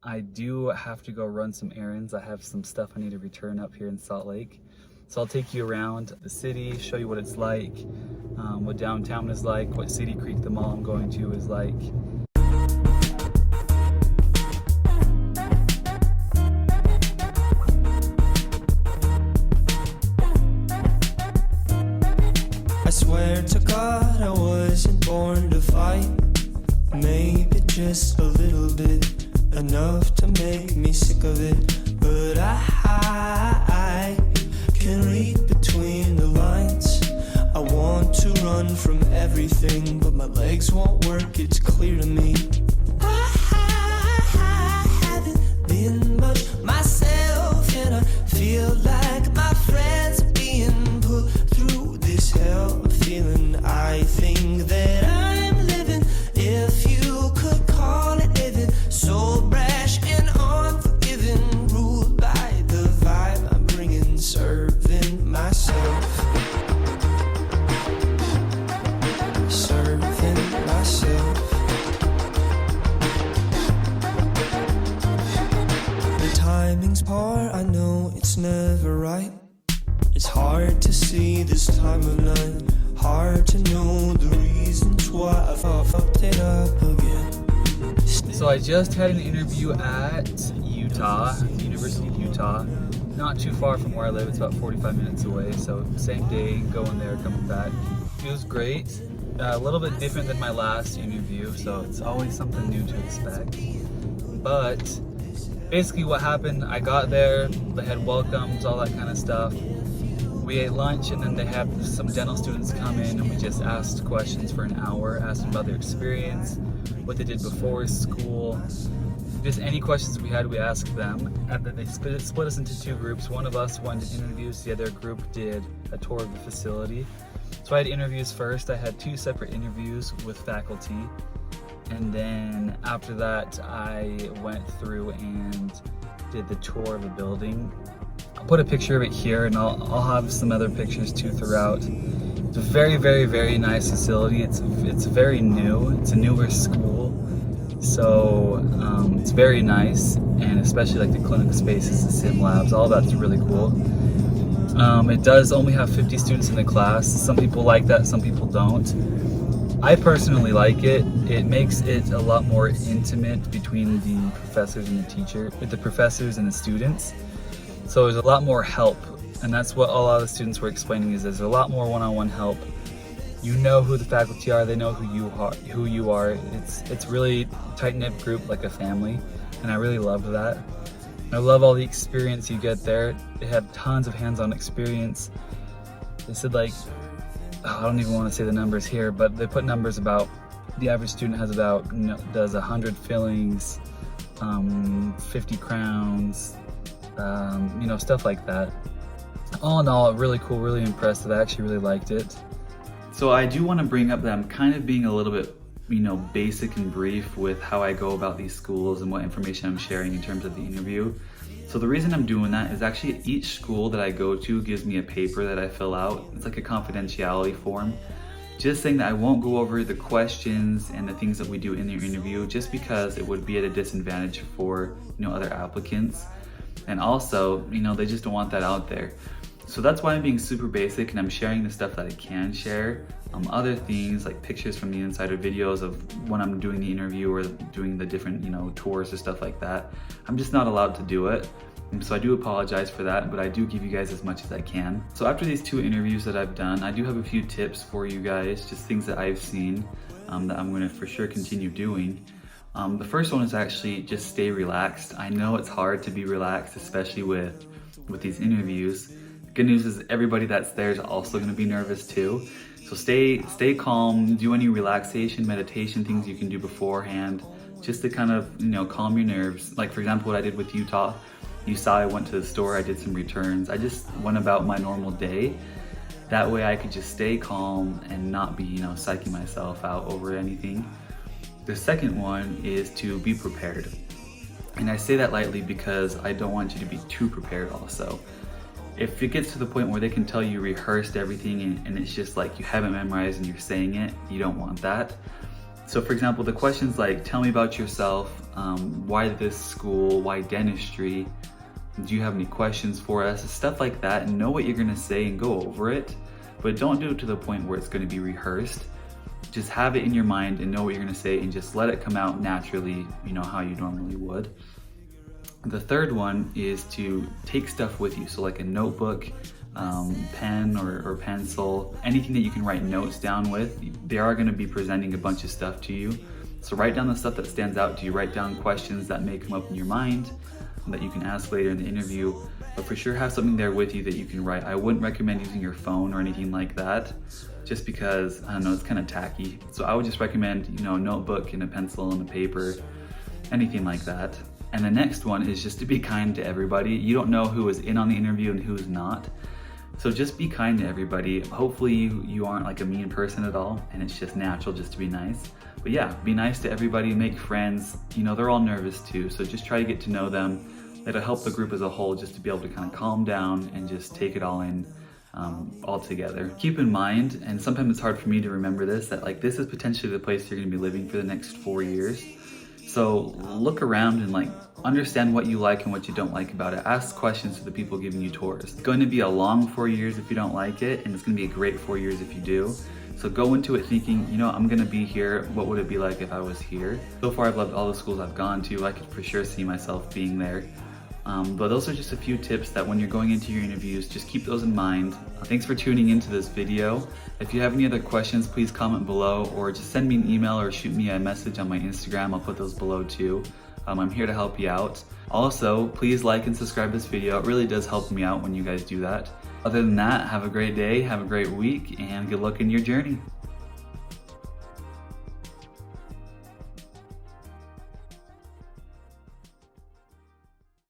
I do have to go run some errands. I have some stuff I need to return up here in Salt Lake. So I'll take you around the city, show you what it's like, what downtown is like, what City Creek, the mall I'm going to, is like. I swear to God I wasn't born to fight. Maybe just a little bit, enough to make me sick of it. But I can read between the lines. I want to run from everything, but my legs won't work, it's clear to me. I haven't been much myself, and I feel like my friends are being put through this hell. I'm feeling, I think that I'm living, if you could call it living, so brash and unforgiving, ruled by the vibe I'm bringing, serving myself. Serving myself. The timing's poor, I know it's never right. It's hard to see this time of night. Hard to know the reasons why I fucked it up again. So I just had an interview at University of Utah. Not too far from where I live, it's about 45 minutes away. So same day, going there, coming back. It was great. A little bit different than my last interview, so it's always something new to expect. But basically what happened, I got there, they had welcomes, all that kind of stuff. We ate lunch, and then they had some dental students come in, and we just asked questions for an hour, asked them about their experience, what they did before school. Just any questions we had, we asked them. And then they split us into two groups. One of us went to interviews, the other group did a tour of the facility. So I had interviews first. I had two separate interviews with faculty. And then after that, I went through and did the tour of the building. I'll put a picture of it here, and I'll have some other pictures too throughout. It's a very, very, very nice facility. It's very new. It's a newer school. So it's very nice, and especially like the clinic spaces, the sim labs, all that's really cool. It does only have 50 students in the class. Some people like that, some people don't. I personally like it. It makes it a lot more intimate between the professors and the professors and the students. So there's a lot more help, and that's what a lot of the students were explaining, is there's a lot more one-on-one help. You know who the faculty are, they know who you are. It's really tight-knit group, like a family, and I really love that. I love all the experience you get there. They have tons of hands-on experience. They said, like, I don't even want to say the numbers here, but they put numbers about the average student has about, does 100 fillings, 50 crowns, stuff like that. All in all, really cool, really impressive. I actually really liked it. So I do want to bring up that I'm kind of being a little bit, basic and brief with how I go about these schools and what information I'm sharing in terms of the interview. So the reason I'm doing that is actually each school that I go to gives me a paper that I fill out. It's like a confidentiality form, just saying that I won't go over the questions and the things that we do in your interview, just because it would be at a disadvantage for other applicants. And also, they just don't want that out there. So that's why I'm being super basic, and I'm sharing the stuff that I can share. Other things like pictures from the inside or videos of when I'm doing the interview or doing the different, tours or stuff like that. I'm just not allowed to do it. And so I do apologize for that, but I do give you guys as much as I can. So after these two interviews that I've done, I do have a few tips for you guys, just things that I've seen that I'm gonna for sure continue doing. The first one is actually just stay relaxed. I know it's hard to be relaxed, especially with these interviews. The good news is everybody that's there is also gonna be nervous too. So stay calm, do any relaxation, meditation things you can do beforehand, just to kind of, calm your nerves. Like for example, what I did with Utah. You saw I went to the store, I did some returns. I just went about my normal day. That way I could just stay calm and not be, psyching myself out over anything. The second one is to be prepared. And I say that lightly because I don't want you to be too prepared also. If it gets to the point where they can tell you rehearsed everything and it's just like you haven't memorized and you're saying it, you don't want that. So for example, the questions like, tell me about yourself, why this school, why dentistry, do you have any questions for us, stuff like that, and know what you're gonna say and go over it, but don't do it to the point where it's gonna be rehearsed. Just have it in your mind and know what you're gonna say and just let it come out naturally, you know, how you normally would. The third one is to take stuff with you, so like a notebook, pen or pencil, anything that you can write notes down with. They are going to be presenting a bunch of stuff to you, so write down the stuff that stands out to you. Write down questions that may come up in your mind that you can ask later in the interview, but for sure have something there with you that you can write. I wouldn't recommend using your phone or anything like that, just because, I don't know, it's kind of tacky. So I would just recommend, you know, a notebook and a pencil and a paper, anything like that. And the next one is just to be kind to everybody. You don't know who is in on the interview and who's not. So just be kind to everybody. Hopefully you aren't like a mean person at all and it's just natural just to be nice. But yeah, be nice to everybody, make friends. You know, they're all nervous too, so just try to get to know them. It'll help the group as a whole just to be able to kind of calm down and just take it all in all together. Keep in mind, and sometimes it's hard for me to remember this, that like this is potentially the place you're gonna be living for the next 4 years. So look around and like understand what you like and what you don't like about it. Ask questions to the people giving you tours. It's going to be a long 4 years if you don't like it, and it's going to be a great 4 years if you do. So go into it thinking, you know, I'm going to be here. What would it be like if I was here? So far I've loved all the schools I've gone to. I could for sure see myself being there. But those are just a few tips that when you're going into your interviews, just keep those in mind. Thanks for tuning into this video. If you have any other questions, please comment below or just send me an email or shoot me a message on my Instagram. I'll put those below too. I'm here to help you out. Also, please like and subscribe this video. It really does help me out when you guys do that. Other than that, have a great day, have a great week, and good luck in your journey.